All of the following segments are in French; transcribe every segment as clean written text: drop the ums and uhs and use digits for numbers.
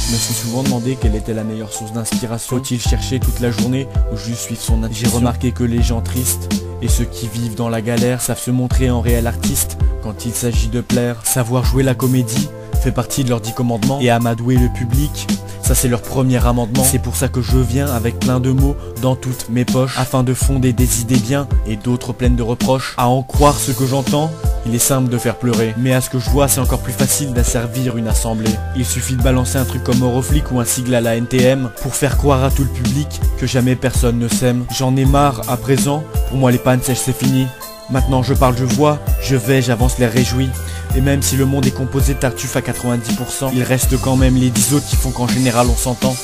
Je me suis souvent demandé quelle était la meilleure source d'inspiration. Faut-il chercher toute la journée ou juste suivre son intuition? J'ai remarqué que les gens tristes et ceux qui vivent dans la galère savent se montrer en réel artiste quand il s'agit de plaire. Savoir jouer la comédie fait partie de leurs 10 commandements, et amadouer le public, ça c'est leur premier amendement. C'est pour ça que je viens avec plein de mots dans toutes mes poches, afin de fonder des idées bien et d'autres pleines de reproches. À en croire ce que j'entends, il est simple de faire pleurer, mais à ce que je vois c'est encore plus facile d'asservir une assemblée. Il suffit de balancer un truc comme Euroflic ou un sigle à la NTM pour faire croire à tout le public que jamais personne ne s'aime. J'en ai marre à présent, pour moi les pannes sèches c'est fini. Maintenant je parle, je vois, je vais, j'avance les réjouis. Et même si le monde est composé de tartuffes à 90%, il reste quand même les 10 autres qui font qu'en général on s'entend.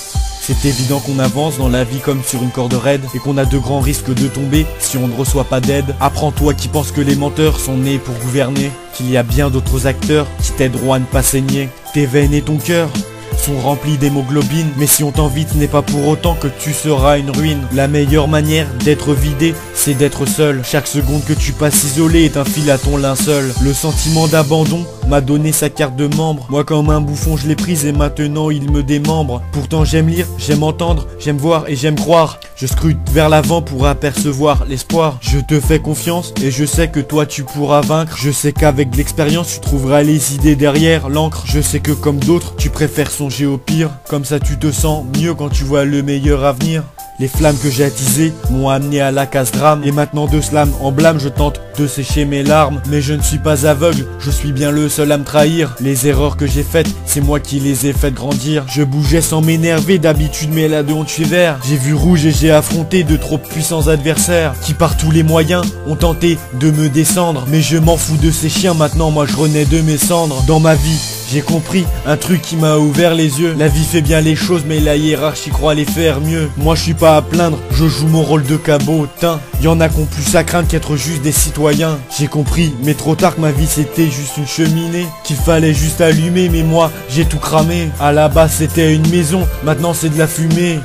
C'est évident qu'on avance dans la vie comme sur une corde raide, et qu'on a de grands risques de tomber si on ne reçoit pas d'aide. Apprends-toi qui pense que les menteurs sont nés pour gouverner, qu'il y a bien d'autres acteurs qui t'aideront à ne pas saigner. Tes veines et ton cœur sont remplis d'hémoglobine, mais si on t'envie ce n'est pas pour autant que tu seras une ruine. La meilleure manière d'être vidé, c'est d'être seul. Chaque seconde que tu passes isolé est un fil à ton linceul. Le sentiment d'abandon m'a donné sa carte de membre. Moi comme un bouffon je l'ai prise et maintenant il me démembre. Pourtant j'aime lire, j'aime entendre, j'aime voir et j'aime croire. Je scrute vers l'avant pour apercevoir l'espoir. Je te fais confiance et je sais que toi tu pourras vaincre. Je sais qu'avec de l'expérience tu trouveras les idées derrière l'encre. Je sais que comme d'autres tu préfères songer au pire. Comme ça tu te sens mieux quand tu vois le meilleur avenir. Les flammes que j'ai attisées m'ont amené à la case drame, et maintenant de slam en blâme je tente de sécher mes larmes. Mais je ne suis pas aveugle, je suis bien le seul à me trahir. Les erreurs que j'ai faites, c'est moi qui les ai faites grandir. Je bougeais sans m'énerver, d'habitude mais là de honte je suis vert. J'ai vu rouge et j'ai affronté de trop puissants adversaires qui par tous les moyens ont tenté de me descendre. Mais je m'en fous de ces chiens, maintenant moi je renais de mes cendres. Dans ma vie j'ai compris un truc qui m'a ouvert les yeux. La vie fait bien les choses mais la hiérarchie croit les faire mieux. Moi je suis pas à plaindre, je joue mon rôle de cabotin. Y'en a qu'on plus à craindre qu'être juste des citoyens. J'ai compris mais trop tard que ma vie c'était juste une cheminée, qu'il fallait juste allumer, mais moi j'ai tout cramé. À la base c'était une maison, maintenant c'est de la fumée.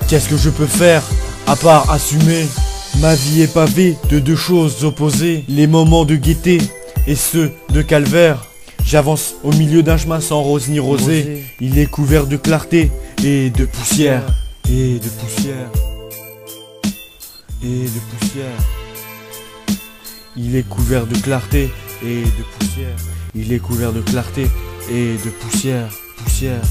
Qu'est-ce que je peux faire à part assumer? Ma vie est pavée de deux choses opposées, les moments de gaieté et ceux de calvaire. J'avance au milieu d'un chemin sans rose ni rosée. Il est couvert de clarté et de poussière. Et de poussière. Et de poussière. Il est couvert de clarté et de poussière. Il est couvert de clarté et de poussière. Poussière.